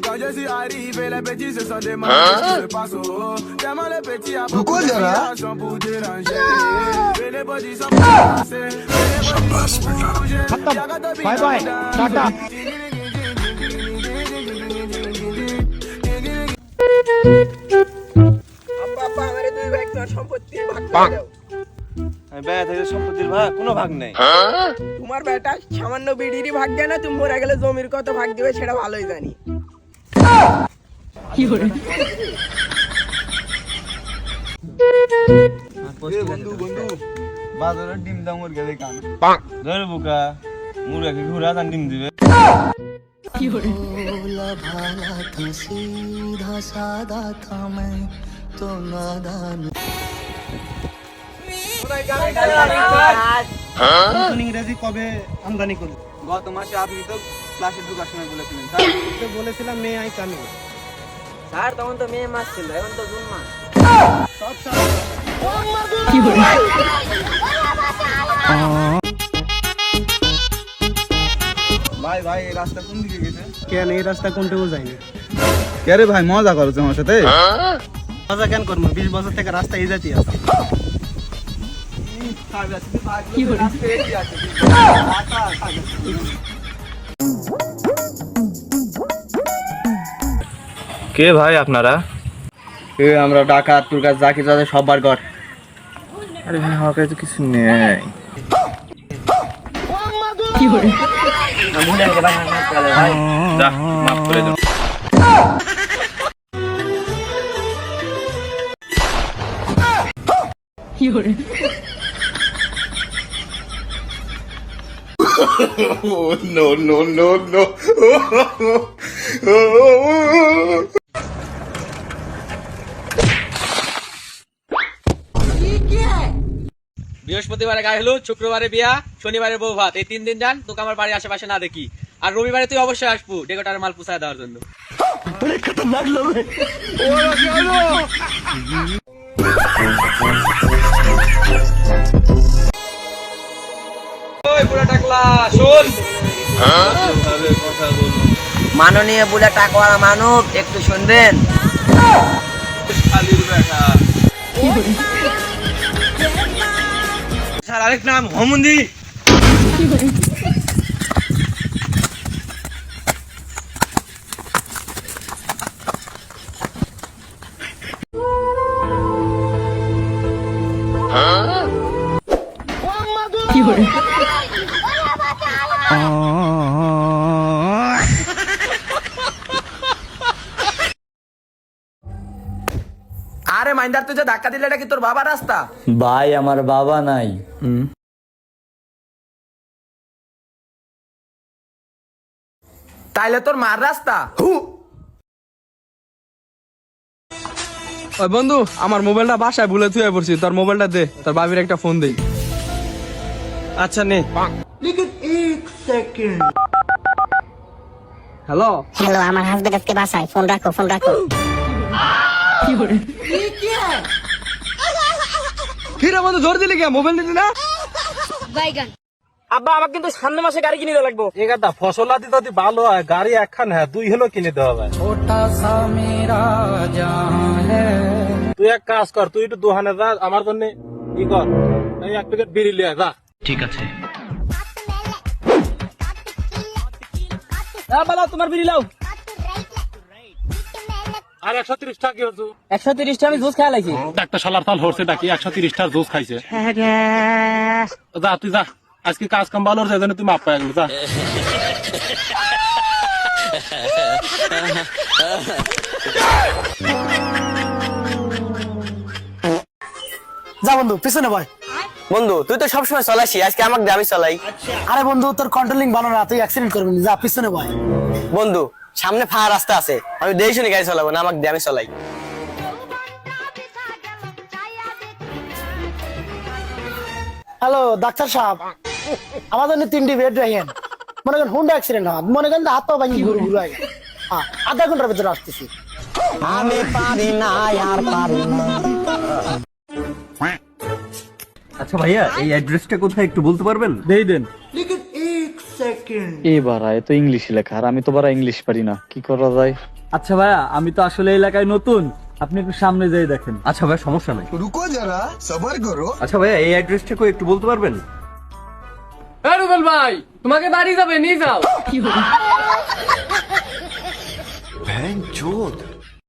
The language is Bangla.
Quand je suis arrivé, les petits se sont demandés ce qui se passe. Tellement les petits à beaucoup de sont pour déranger. Et les petits sont pour danser. Bye bye. Tata. আব্বা আমারে দুই ভাগ তোমার সম্পত্তির ভাগ করে দাও। ব্যয় থেকে সম্পত্তির ভাগ কোনো ভাগ নেই। তোমার বেটা সামান্য বিড়িরই ভাগ দেয় না, তুমি মরে গেলে জমির কত ভাগ দিবে সেটা ভালোই জানি। বন্ধু বন্ধু বাজারে ডিম দাম ওর গেলে কান ধরে বুকা মুরগি ঘুরা দান ডিম দিবে। भोला भाला था सीधा सादा था मैं तो नादान। ইংরেজি কবে আমদানি করল? গত মাসে আপনি তো ক্লাসে ঢোকার সময় বলেছিলেন তো বলেছিলাম মে আই কামি। স্যার তখন তো মে মাস ছিল, এখন তো জুন মাস। ভাই ভাই এই রাস্তা কোন দিকে গেছে? কেন এই রাস্তা কোনটাও যায়নি? কে রে ভাই মজা করছো আমার সাথে? মজা কেন করবো, 20 বছর থেকে রাস্তা এই জাতি আছে। কে ভাই আপনারা? আমরা ডাকাত, তোর কাছে যা কিছু আছে সবার ঘর। আরে ভাই আমার কাছে তো কিছু নেই। যা, মাফ করে দাও। বৃহস্পতিবারে গায়ে হলুদ, শুক্রবারে বিয়া, শনিবারে বউ ভাত, এই 3 দিন যান তোকে আমার বাড়ির আশেপাশে না দেখি। আর রবিবারে তুই অবশ্যই আসবো ডেকোটার মাল পুষায় দেওয়ার জন্য। মাননীয় বুলা টাকওয়ালা মানব, একটু শুনবেন? স্যার আরেক নাম হোমন্দি। আরে মাইন্দার, তুই যে ধাক্কা দিলে এটা কি তোর বাবার রাস্তা? भाई हमार बाबा नहीं। তাইলে তোর মার রাস্তা। ওই বন্ধু, আমার মোবাইলটা বাসায় ভুলে থুয়ে পড়ছি, তোর মোবাইলটা দে, তোর বাবির একটা ফোন দেই। আচ্ছা নে। হ্যালো হ্যালো, আমার হাজবেন্ড আজকে বাসায়, ফোন রাখো, ফোন রাখো। কি রে বন্ধু, জোর দিলি কে? মোবাইল দিলি না? বাইগান। আব্বা আমাকে কিন্তু সামনে মাসে গাড়ি কিনে লাগবো। ঠিক আছে, ফসল আদি যদি ভালো হয় গাড়ি একখান হ্যাঁ 2 হলো কিনে দেওয়া হবে। তুই এক কাজ কর, তুই একটু দোকানে যা, আমার জন্য ই কর, এই 1 প্যাকেট বিড়ি লিয়ে যা। ঠিক আছে। তোমার বিড়ি লাও। আর 130 টাকা কি হচ্ছে? 130 টা আমি জুস খাই লাগছি। একটা শালার তাল হরছে নাকি 130 টার জুস খাইছে। যা তুই যা, আজকে কাজ কাম ভালো হচ্ছে, জানি তুই মাপ পাই গেল। যা যা বন্ধু পিছনে বয়। বন্ধু তুই তো সবসময় চলাসি, আজকে আমাকে দে, আমি চলাই। আরে বন্ধু তোর কন্ট্রোলিং ভালো না, তুই অ্যাক্সিডেন্ট করবি, যা পিছনে বয়। বন্ধু সামনে ফাঁকা রাস্তা আছে, আমি দেখে শুনে গাড়ি চালাবো না, আমাকে দে, আমি চলাই। হ্যালো ডাক্তার সাহেব, আমার জন্য 3টি বেড রাখেন। মনে করেন হুন্ডা অ্যাক্সিডেন্ট হয়, মনে করেন হাত পা ভাঙি ঘুরে ঘুরে আগে। হ্যাঁ, আধা ঘন্টার ভিতরে আসতেছি। আমি পারি না আর পারি না। আচ্ছা ভাইয়া, এই অ্যাড্রেসটা কোথায় একটু বলতে পারবেন? দেই দেন। लेकिन 1 सेकंड এবার তো ইংলিশ লেখা আর আমি তো বারা ইংলিশ পারি না, কি করা যায়? আচ্ছা ভাইয়া, আমি তো আসলে এই এলাকায় নতুন, আপনি একটু সামনে যেয়ে দেখেন। আচ্ছা ভাই, সমস্যা নাই। রুকো যারা, সবার করো। আচ্ছা ভাইয়া, এই অ্যাড্রেসটা একটু বলতে পারবেন? রুবেল ভাই, তোমাকে বাড়ি যাবে, নিয়ে যাও। ভ্যান চোদ।